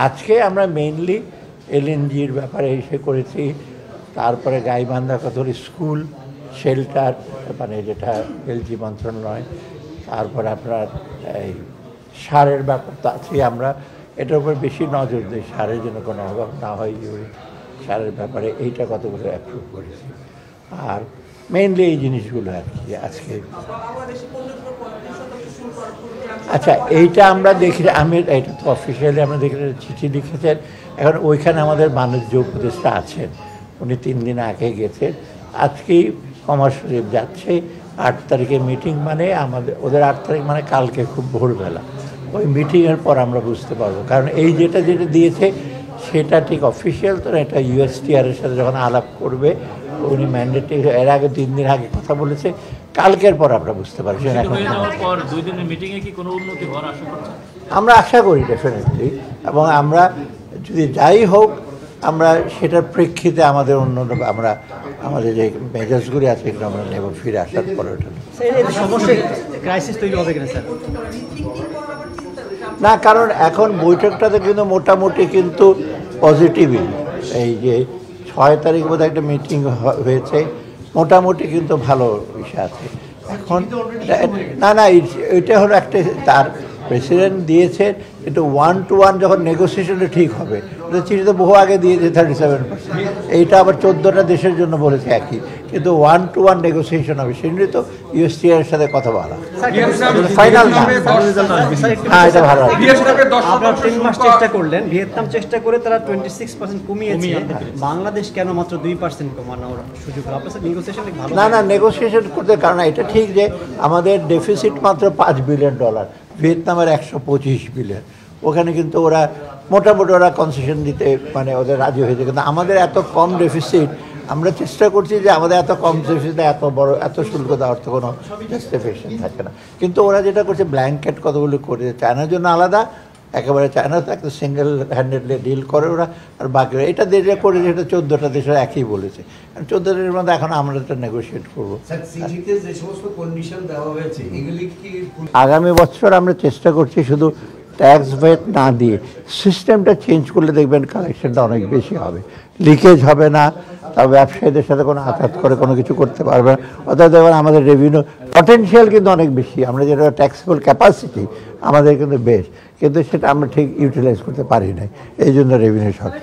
আজকে আমরা মেইনলি এলএনজির ব্যাপারে এসে করেছি, তারপরে গাইবান্ধা কতগুলি স্কুল শেল্টার মানে যেটা এলজি মন্ত্রণালয়, তারপরে আপনার এই সারের ব্যাপারটা আছে, আমরা এটার উপর বেশি নজর দিই, সারের জন্য কোনো অভাব না হয় সারের ব্যাপারে এইটা কতগুলো অ্যাপ্রুভ করেছি। আর মেইনলি এই জিনিসগুলো আর কি আজকে। আচ্ছা, এইটা আমরা দেখি, আমি এটা তো অফিসিয়ালি আমরা দেখি চিঠি লিখেছেন। এখন ওইখানে আমাদের বাণিজ্য উপদেষ্টা আছেন, উনি 3 দিন আগে গেছেন, আজকেই কমার্স শরীফ যাচ্ছে। 8 তারিখে মিটিং, মানে আমাদের ওদের 8 তারিখ মানে কালকে খুব ভোরবেলা, ওই মিটিংয়ের পর আমরা বুঝতে পারবো। কারণ এই যেটা দিয়েছে সেটা ঠিক অফিসিয়াল তো, এটা ইউএসটিআরের সাথে যখন আলাপ করবে উনি ম্যান্ডেটে এর আগে 3 দিন আগে কথা বলেছে, কালকের পর আমরা বুঝতে পারছি। আমরা আশা করি ডেফিনেটলি, এবং আমরা যদি যাই হোক আমরা সেটার প্রেক্ষিতে আমাদের অন্য আমরা আমাদের যে মেজাজগুলি আছে এগুলো আমরা নেব ফিরে আসার পরে। ওটা না, কারণ এখন বৈঠকটাতে কিন্তু মোটামুটি কিন্তু পজিটিভই। এই যে 6 তারিখ বোধহয় একটা মিটিং হয়েছে, মোটামুটি কিন্তু ভালো বিষয় আছে। এখন না না, এটা হলো একটা, তার প্রেসিডেন্ট দিয়েছে, কিন্তু 1-to-1 যখন নেগোসিয়েশনটা ঠিক হবে, চিঠিতে বহু আগে দিয়েছে 37%, এইটা আবার 14টা দেশের জন্য বলেছে একই, কিন্তু 1-to-1 নেগোসিয়েশন হবে, সেগুলি তো ইউএসটিআর সাথে কথা বলা ফাইনাল না। হ্যাঁ, এটা ভালো। আপনারা 3 মাস চেষ্টা করলেন, ভিয়েতনাম চেষ্টা করে তারা 26% কমিয়েছে, বাংলাদেশ কেন মাত্র 2% কমানোর সুযোগ? আপনার নেগোসিয়েশন ভালো না না, নেগোসিয়েশন করতে, কারণ এটা ঠিক যে আমাদের ডেফিসিট মাত্র $5 বিলিয়ন, ভিয়েতনামের 125 বিলিয়ন, ওখানে কিন্তু ওরা মোটামুটি ওরা কনসেশন দিতে মানে ওদের রাজি হয়েছে। কিন্তু আমাদের এত কম ডেফিসিট, আমরা চেষ্টা করছি যে আমাদের এত কম ডেফিসিটে এত বড় এত শুল্ক দেওয়ার তো কোনো জাস্টিফিকেশন থাকে না। কিন্তু ওরা যেটা করছে ব্ল্যাঙ্কেট কতগুলো করে, চায়নার জন্য আলাদা, একেবারে চায়না তো একটা সিঙ্গেল হ্যান্ডেডলি ডিল করে ওরা, আর বাকি এটা যেটা করে যেটা 14টা দেশের একই বলেছে। 14 দেশের মধ্যে এখন আমরা এটা নেগোশিয়েট করবো। আগামী বছর আমরা চেষ্টা করছি শুধু ট্যাক্স ভেট না দিয়ে সিস্টেমটা চেঞ্জ করলে দেখবেন কালেকশনটা অনেক বেশি হবে, লিকেজ হবে না, তার ব্যবসায়ীদের সাথে কোনো আঘাত করে কোনো কিছু করতে পারবে না। অর্থাৎ দেখবেন আমাদের রেভিনিউ পটেনশিয়াল কিন্তু অনেক বেশি, আমরা যেটা ট্যাক্সেবল ক্যাপাসিটি আমাদের কিন্তু বেশ, কিন্তু সেটা আমরা ঠিক ইউটিলাইজ করতে পারি নাই, এই জন্য রেভিনিউ শর্ট।